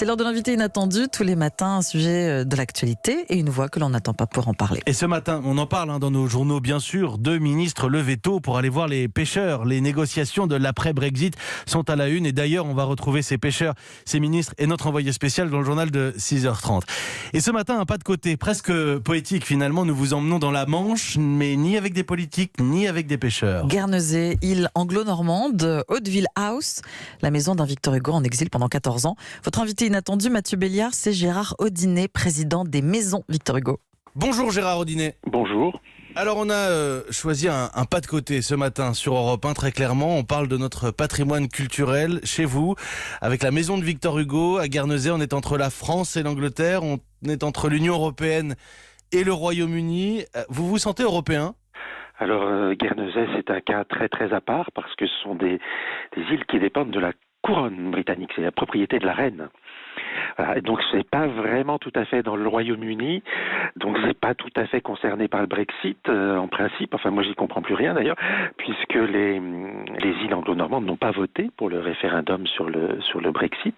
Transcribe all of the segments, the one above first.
C'est l'heure de l'invité inattendu. Tous les matins, un sujet de l'actualité et une voix que l'on n'attend pas pour en parler. Et ce matin, on en parle dans nos journaux, bien sûr. 2 ministres levés tôt pour aller voir les pêcheurs. Les négociations de l'après-Brexit sont à la une. Et d'ailleurs, on va retrouver ces pêcheurs, ces ministres et notre envoyé spécial dans le journal de 6h30. Et ce matin, un pas de côté, presque poétique finalement. Nous vous emmenons dans la Manche, mais ni avec des politiques, ni avec des pêcheurs. Guernesey, île anglo-normande, Hauteville House, la maison d'un Victor Hugo en exil pendant 14 ans. Votre invité inattendu, Mathieu Béliard, c'est Gérard Audinet, président des Maisons Victor Hugo. Bonjour Gérard Audinet. Bonjour. Alors on a choisi un pas de côté ce matin sur Europe 1, très clairement. On parle de notre patrimoine culturel chez vous, avec la maison de Victor Hugo à Guernesey. On est entre la France et l'Angleterre, on est entre l'Union européenne et le Royaume-Uni. Vous vous sentez européen ? Alors Guernesey, c'est un cas très très à part parce que ce sont des îles qui dépendent de la couronne britannique, c'est la propriété de la reine. Voilà, et donc c'est pas vraiment tout à fait dans le Royaume-Uni, donc c'est pas tout à fait concerné par le Brexit en principe. Enfin moi j'y comprends plus rien d'ailleurs, puisque les îles anglo-normandes n'ont pas voté pour le référendum sur le Brexit,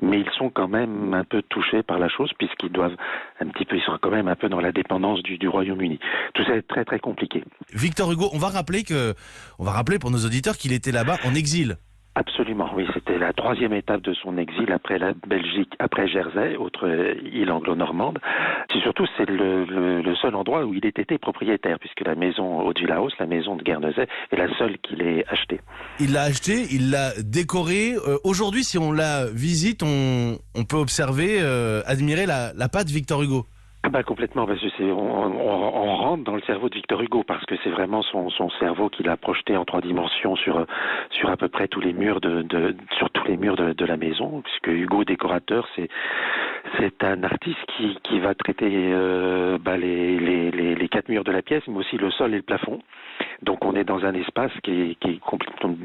mais ils sont quand même un peu touchés par la chose puisqu'ils doivent ils sont quand même un peu dans la dépendance du Royaume-Uni. Tout ça est très très compliqué. Victor Hugo, on va rappeler pour nos auditeurs qu'il était là-bas en exil. Absolument, oui, c'était la 3e étape de son exil après la Belgique, après Jersey, autre île anglo-normande. C'est le seul endroit où il ait été propriétaire, puisque la maison Hauteville House, la maison de Guernesey, est la seule qu'il ait achetée. Il l'a achetée, il l'a décorée. Aujourd'hui, si on la visite, on peut observer, admirer la patte Victor Hugo. Complètement, parce que on rentre dans le cerveau de Victor Hugo, parce que c'est vraiment son cerveau qu'il a projeté en 3 dimensions sur à peu près tous les murs sur tous les murs de la maison, puisque Hugo, décorateur, c'est un artiste qui va traiter les 4 murs de la pièce, mais aussi le sol et le plafond. Donc on est dans un espace qui est complètement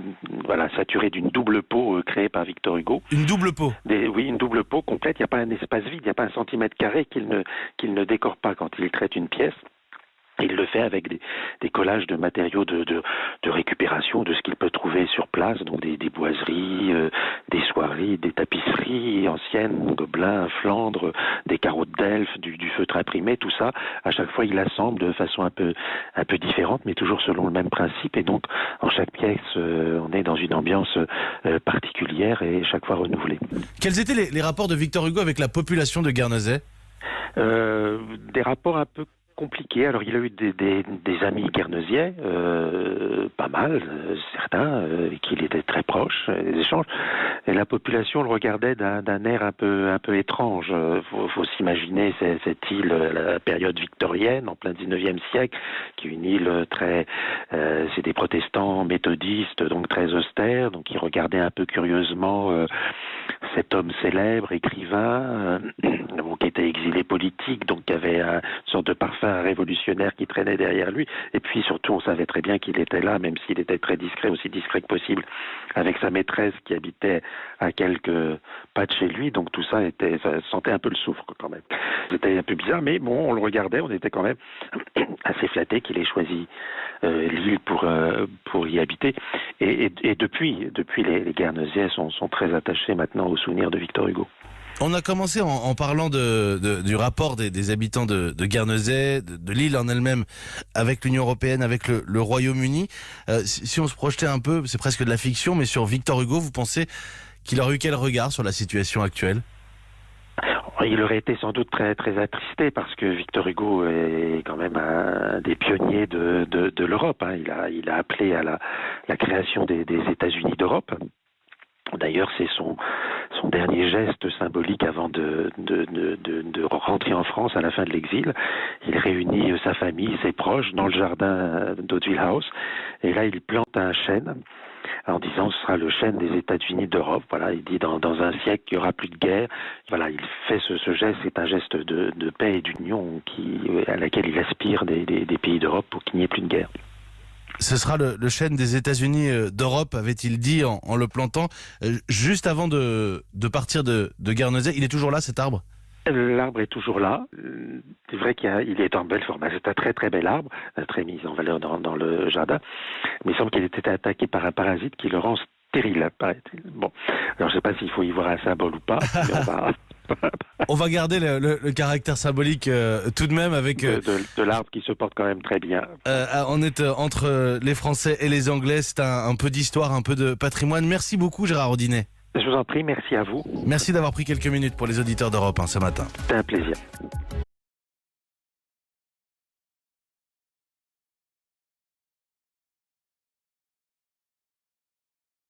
saturé d'une double peau créée par Victor Hugo. Une double peau. Oui, une double peau complète. Il n'y a pas un espace vide, il n'y a pas un centimètre carré qu'il ne décore pas quand il traite une pièce. Il le fait avec des collages de matériaux de récupération de ce qu'il peut trouver sur place, donc des boiseries, des soieries, des tapisseries anciennes, gobelins, Flandre, des carreaux de Delft, du feutre imprimé, tout ça. À chaque fois, il assemble de façon un peu différente, mais toujours selon le même principe. Et donc, en chaque pièce, on est dans une ambiance particulière et chaque fois renouvelée. Quels étaient les rapports de Victor Hugo avec la population de Guernesey ? Des rapports un peu compliqué. Alors il a eu des amis guernesiais, pas mal, certains, avec qui il était très proche, des échanges. Et la population le regardait d'un air un peu étrange. Faut s'imaginer cette île à la période victorienne, en plein 19e siècle, qui est une île c'est des protestants méthodistes, donc très austères, donc ils regardaient un peu curieusement cet homme célèbre, écrivain, qui était exilé politique, donc qui avait une sorte de parfum révolutionnaire qui traînait derrière lui. Et puis surtout, on savait très bien qu'il était là, même s'il était très discret, aussi discret que possible, avec sa maîtresse qui habitait à quelques pas de chez lui. Donc tout ça sentait un peu le soufre quand même. C'était un peu bizarre, mais bon, on le regardait, on était quand même assez flattés qu'il ait choisi l'île pour y habiter. Et depuis les Guernesiais sont très attachés maintenant au souvenir de Victor Hugo. On a commencé en parlant du rapport des habitants de Guernesey, de l'île en elle-même, avec l'Union européenne, avec le Royaume-Uni. Si on se projetait un peu, c'est presque de la fiction, mais sur Victor Hugo, vous pensez qu'il aurait eu quel regard sur la situation actuelle ? Il aurait été sans doute très très attristé parce que Victor Hugo est quand même un des pionniers de l'Europe. Il a appelé à la création des États-Unis d'Europe. D'ailleurs, c'est son dernier geste symbolique avant de rentrer en France à la fin de l'exil. Il réunit sa famille, ses proches, dans le jardin d'Hauteville House. Et là, il plante un chêne en disant ce sera le chêne des États-Unis d'Europe. Voilà, il dit dans un siècle il n'y aura plus de guerre. Voilà, il fait ce geste, c'est un geste de paix et d'union à laquelle il aspire des pays d'Europe pour qu'il n'y ait plus de guerre. Ce sera le chêne des États-Unis d'Europe, avait-il dit en le plantant, juste avant de partir de Guernesey. Il est toujours là, cet arbre ? L'arbre est toujours là. C'est vrai qu'il est en belle forme. C'est un très très bel arbre, très mis en valeur dans le jardin. Mais il semble qu'il ait été attaqué par un parasite qui le rend stérile, paraît-il. Bon, alors je ne sais pas s'il faut y voir un symbole ou pas, mais on va... On va garder le caractère symbolique tout de même avec... de l'arbre qui se porte quand même très bien. On est entre les Français et les Anglais, c'est un peu d'histoire, un peu de patrimoine. Merci beaucoup Gérard Audinet. Je vous en prie, merci à vous. Merci d'avoir pris quelques minutes pour les auditeurs d'Europe 1 ce matin. C'était un plaisir.